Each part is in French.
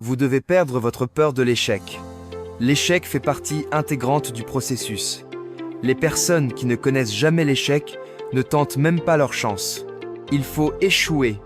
Vous devez perdre votre peur de l'échec. L'échec fait partie intégrante du processus. Les personnes qui ne connaissent jamais l'échec ne tentent même pas leur chance. Il faut échouer.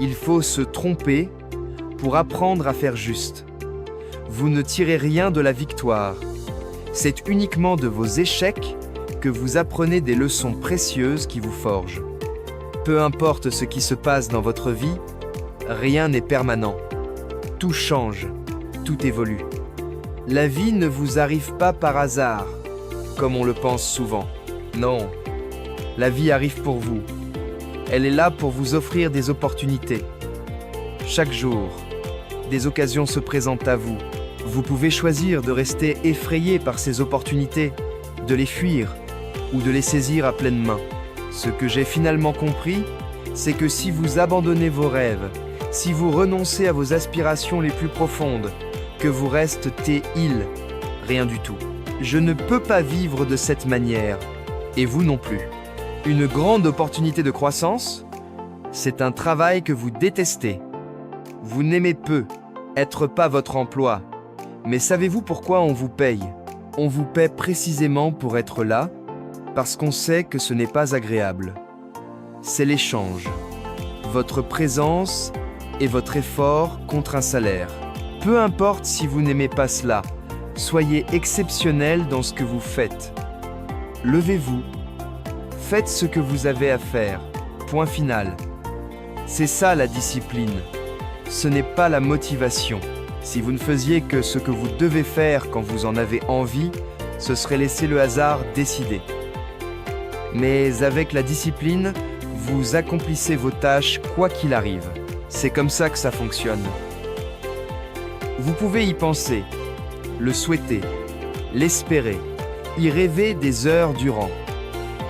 Il faut se tromper pour apprendre à faire juste. Vous ne tirez rien de la victoire. C'est uniquement de vos échecs que vous apprenez des leçons précieuses qui vous forgent. Peu importe ce qui se passe dans votre vie, rien n'est permanent. Tout change, tout évolue. La vie ne vous arrive pas par hasard, comme on le pense souvent. Non, la vie arrive pour vous. Elle est là pour vous offrir des opportunités. Chaque jour, des occasions se présentent à vous. Vous pouvez choisir de rester effrayé par ces opportunités, de les fuir ou de les saisir à pleine main. Ce que j'ai finalement compris, c'est que si vous abandonnez vos rêves, si vous renoncez à vos aspirations les plus profondes, que vous restez rien du tout. Je ne peux pas vivre de cette manière, et vous non plus. Une grande opportunité de croissance, c'est un travail que vous détestez. Vous n'aimez peu être pas votre emploi. Mais savez-vous pourquoi on vous paye? On vous paie précisément pour être là, parce qu'on sait que ce n'est pas agréable. C'est l'échange. Votre présence et votre effort contre un salaire. Peu importe si vous n'aimez pas cela, soyez exceptionnel dans ce que vous faites. Levez-vous. Faites ce que vous avez à faire. Point final. C'est ça la discipline. Ce n'est pas la motivation. Si vous ne faisiez que ce que vous devez faire quand vous en avez envie, ce serait laisser le hasard décider. Mais avec la discipline, vous accomplissez vos tâches quoi qu'il arrive. C'est comme ça que ça fonctionne. Vous pouvez y penser, le souhaiter, l'espérer, y rêver des heures durant.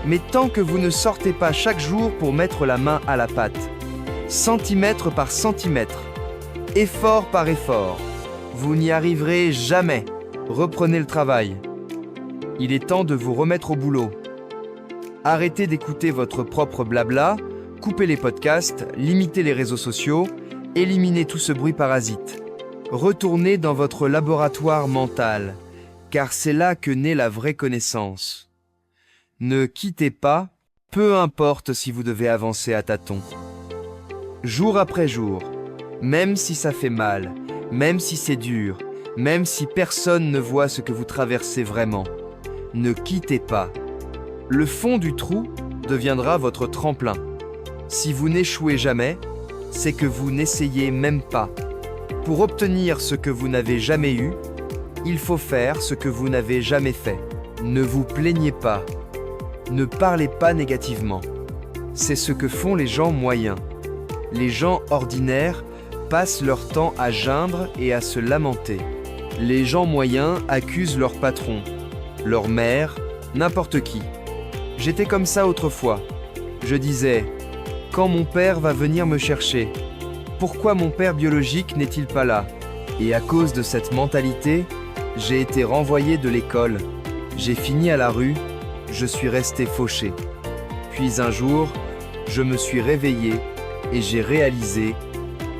Mais tant que vous ne sortez pas chaque jour pour mettre la main à la pâte, centimètre par centimètre, effort par effort, vous n'y arriverez jamais. Reprenez le travail. Il est temps de vous remettre au boulot. Arrêtez d'écouter votre propre blabla, coupez les podcasts, limitez les réseaux sociaux, éliminez tout ce bruit parasite. Retournez dans votre laboratoire mental, car c'est là que naît la vraie connaissance. Ne quittez pas, peu importe si vous devez avancer à tâtons. Jour après jour, même si ça fait mal, même si c'est dur, même si personne ne voit ce que vous traversez vraiment, ne quittez pas. Le fond du trou deviendra votre tremplin. Si vous n'échouez jamais, c'est que vous n'essayez même pas. Pour obtenir ce que vous n'avez jamais eu, il faut faire ce que vous n'avez jamais fait. Ne vous plaignez pas. Ne parlez pas négativement. C'est ce que font les gens moyens. Les gens ordinaires passent leur temps à geindre et à se lamenter. Les gens moyens accusent leur patron, leur mère, n'importe qui. J'étais comme ça autrefois. Je disais, quand mon père va venir me chercher? Pourquoi mon père biologique n'est-il pas là? Et à cause de cette mentalité, j'ai été renvoyé de l'école. J'ai fini à la rue, je suis resté fauché. Puis un jour, je me suis réveillé et j'ai réalisé,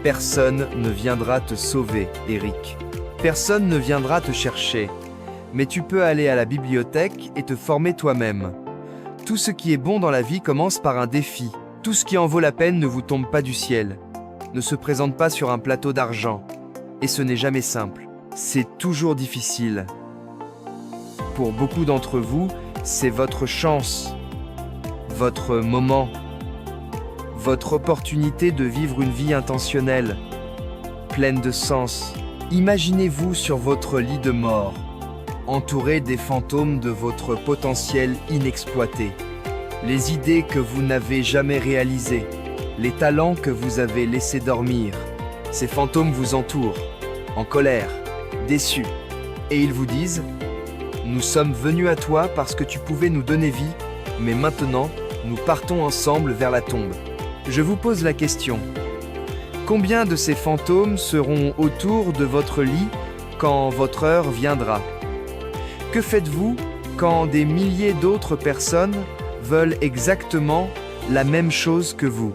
personne ne viendra te sauver, Eric. Personne ne viendra te chercher. Mais tu peux aller à la bibliothèque et te former toi-même. Tout ce qui est bon dans la vie commence par un défi. Tout ce qui en vaut la peine ne vous tombe pas du ciel, ne se présente pas sur un plateau d'argent. Et ce n'est jamais simple. C'est toujours difficile. Pour beaucoup d'entre vous, c'est votre chance, votre moment, votre opportunité de vivre une vie intentionnelle, pleine de sens. Imaginez-vous sur votre lit de mort, entouré des fantômes de votre potentiel inexploité, les idées que vous n'avez jamais réalisées, les talents que vous avez laissés dormir. Ces fantômes vous entourent, en colère, déçus, et ils vous disent « Nous sommes venus à toi parce que tu pouvais nous donner vie, mais maintenant, nous partons ensemble vers la tombe. » Je vous pose la question. Combien de ces fantômes seront autour de votre lit quand votre heure viendra? Que faites-vous quand des milliers d'autres personnes veulent exactement la même chose que vous?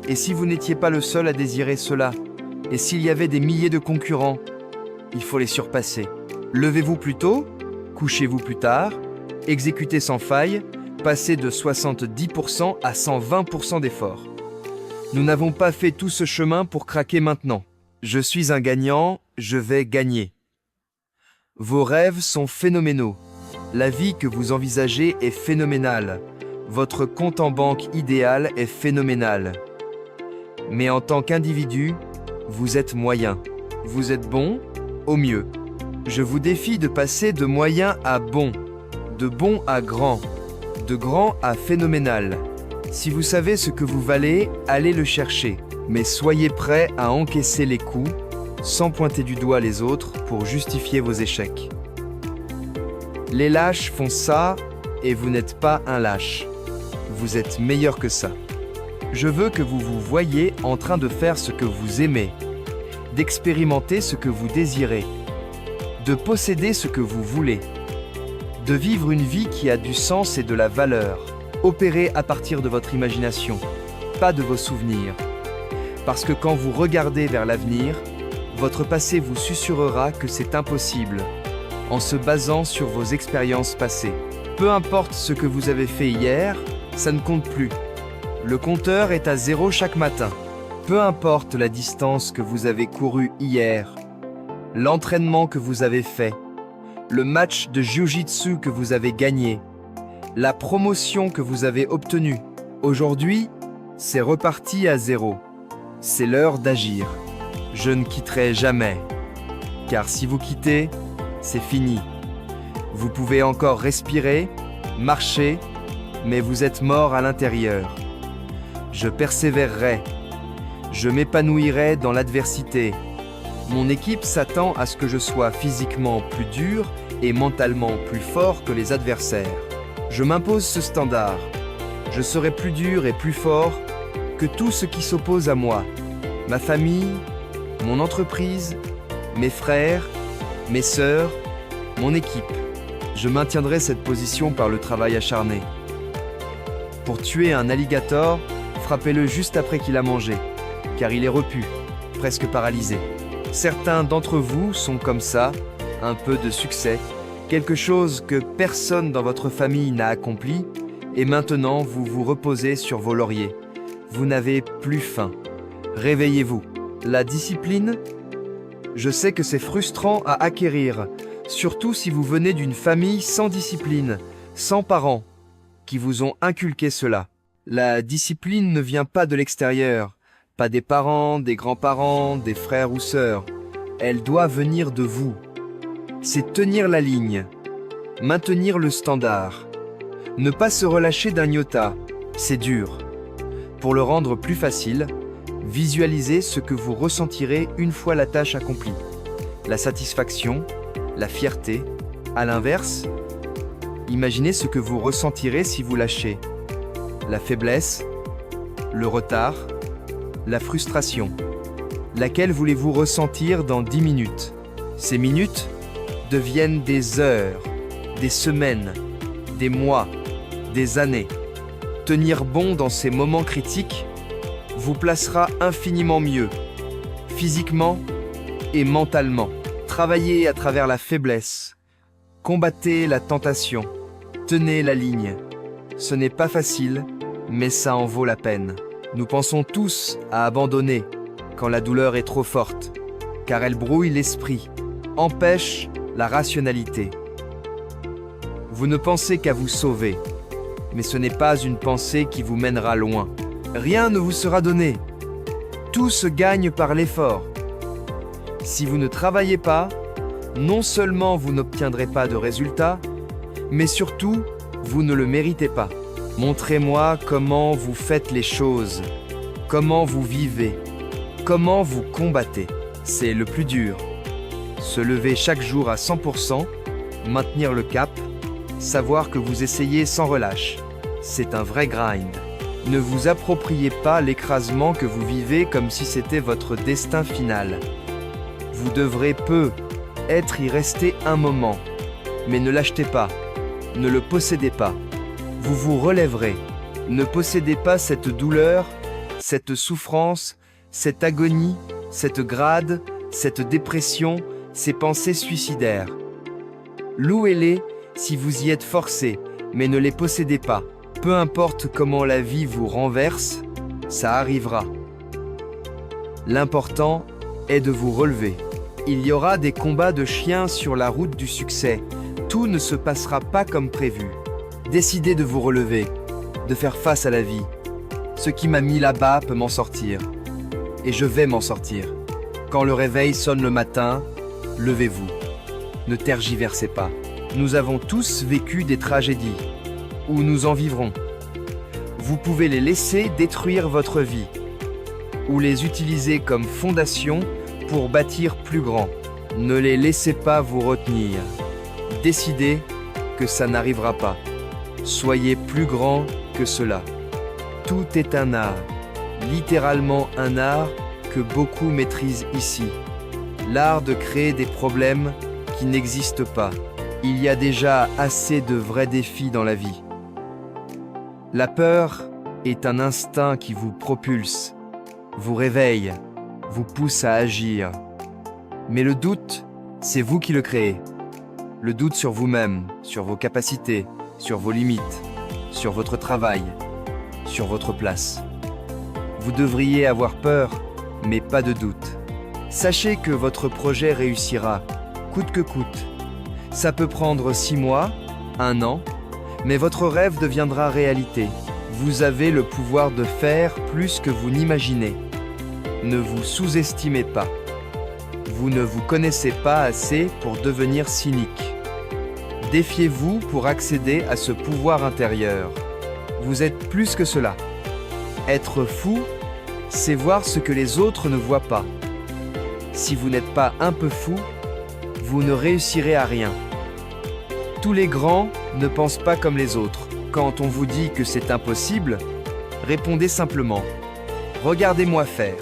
Et si vous n'étiez pas le seul à désirer cela? Et s'il y avait des milliers de concurrents, il faut les surpasser. Levez-vous plus tôt, couchez-vous plus tard, exécutez sans faille, passez de 70% à 120% d'efforts. Nous n'avons pas fait tout ce chemin pour craquer maintenant. Je suis un gagnant, je vais gagner. Vos rêves sont phénoménaux. La vie que vous envisagez est phénoménale. Votre compte en banque idéal est phénoménal. Mais en tant qu'individu, vous êtes moyen. Vous êtes bon, au mieux. Je vous défie de passer de moyen à bon, de bon à grand, de grand à phénoménal. Si vous savez ce que vous valez, allez le chercher. Mais soyez prêts à encaisser les coups, sans pointer du doigt les autres pour justifier vos échecs. Les lâches font ça, et vous n'êtes pas un lâche. Vous êtes meilleur que ça. Je veux que vous vous voyiez en train de faire ce que vous aimez, d'expérimenter ce que vous désirez, de posséder ce que vous voulez, de vivre une vie qui a du sens et de la valeur. Opérez à partir de votre imagination, pas de vos souvenirs. Parce que quand vous regardez vers l'avenir, votre passé vous susurrera que c'est impossible, en se basant sur vos expériences passées. Peu importe ce que vous avez fait hier, ça ne compte plus. Le compteur est à 0 chaque matin. Peu importe la distance que vous avez courue hier, l'entraînement que vous avez fait, le match de jiu-jitsu que vous avez gagné, la promotion que vous avez obtenue. Aujourd'hui, c'est reparti à 0. C'est l'heure d'agir. Je ne quitterai jamais. Car si vous quittez, c'est fini. Vous pouvez encore respirer, marcher, mais vous êtes mort à l'intérieur. Je persévérerai. Je m'épanouirai dans l'adversité. Mon équipe s'attend à ce que je sois physiquement plus dur et mentalement plus fort que les adversaires. Je m'impose ce standard. Je serai plus dur et plus fort que tout ce qui s'oppose à moi. Ma famille, mon entreprise, mes frères, mes sœurs, mon équipe. Je maintiendrai cette position par le travail acharné. Pour tuer un alligator, frappez-le juste après qu'il a mangé, car il est repu, presque paralysé. Certains d'entre vous sont comme ça, un peu de succès, quelque chose que personne dans votre famille n'a accompli, et maintenant vous vous reposez sur vos lauriers. Vous n'avez plus faim. Réveillez-vous. La discipline? Je sais que c'est frustrant à acquérir, surtout si vous venez d'une famille sans discipline, sans parents, qui vous ont inculqué cela. La discipline ne vient pas de l'extérieur, pas des parents, des grands-parents, des frères ou sœurs. Elle doit venir de vous. C'est tenir la ligne, maintenir le standard, ne pas se relâcher d'un iota, c'est dur. Pour le rendre plus facile, visualisez ce que vous ressentirez une fois la tâche accomplie. La satisfaction, la fierté. À l'inverse, imaginez ce que vous ressentirez si vous lâchez. La faiblesse, le retard, la frustration. Laquelle voulez-vous ressentir dans 10 minutes? Ces minutes deviennent des heures, des semaines, des mois, des années. Tenir bon dans ces moments critiques vous placera infiniment mieux, physiquement et mentalement. Travaillez à travers la faiblesse, combattez la tentation, tenez la ligne. Ce n'est pas facile, mais ça en vaut la peine. Nous pensons tous à abandonner quand la douleur est trop forte, car elle brouille l'esprit, empêche la rationalité. Vous ne pensez qu'à vous sauver, mais ce n'est pas une pensée qui vous mènera loin. Rien ne vous sera donné. Tout se gagne par l'effort. Si vous ne travaillez pas, non seulement vous n'obtiendrez pas de résultats, mais surtout, vous ne le méritez pas. Montrez-moi comment vous faites les choses, comment vous vivez, comment vous combattez. C'est le plus dur. Se lever chaque jour à 100%, maintenir le cap, savoir que vous essayez sans relâche. C'est un vrai grind. Ne vous appropriez pas l'écrasement que vous vivez comme si c'était votre destin final. Vous devrez peut-être y rester un moment, mais ne l'achetez pas, ne le possédez pas. Vous vous relèverez. Ne possédez pas cette douleur, cette souffrance, cette agonie cette grade, cette dépression, ces pensées suicidaires. Louez-les si vous y êtes forcé, mais ne les possédez pas. Peu importe comment la vie vous renverse, ça arrivera. L'important est de vous relever. Il y aura des combats de chiens sur la route du succès. Tout ne se passera pas comme prévu. Décidez de vous relever, de faire face à la vie. Ce qui m'a mis là-bas peut m'en sortir. Et je vais m'en sortir. Quand le réveil sonne le matin, levez-vous. Ne tergiversez pas. Nous avons tous vécu des tragédies. Ou nous en vivrons. Vous pouvez les laisser détruire votre vie. Ou les utiliser comme fondation pour bâtir plus grand. Ne les laissez pas vous retenir. Décidez que ça n'arrivera pas. Soyez plus grand que cela. Tout est un art, littéralement un art que beaucoup maîtrisent ici. L'art de créer des problèmes qui n'existent pas. Il y a déjà assez de vrais défis dans la vie. La peur est un instinct qui vous propulse, vous réveille, vous pousse à agir. Mais le doute, c'est vous qui le créez. Le doute sur vous-même, sur vos capacités, sur vos limites, sur votre travail, sur votre place. Vous devriez avoir peur, mais pas de doute. Sachez que votre projet réussira, coûte que coûte. Ça peut prendre 6 mois, 1 an, mais votre rêve deviendra réalité. Vous avez le pouvoir de faire plus que vous n'imaginez. Ne vous sous-estimez pas. Vous ne vous connaissez pas assez pour devenir cynique. Défiez-vous pour accéder à ce pouvoir intérieur. Vous êtes plus que cela. Être fou, c'est voir ce que les autres ne voient pas. Si vous n'êtes pas un peu fou, vous ne réussirez à rien. Tous les grands ne pensent pas comme les autres. Quand on vous dit que c'est impossible, répondez simplement « Regardez-moi faire ».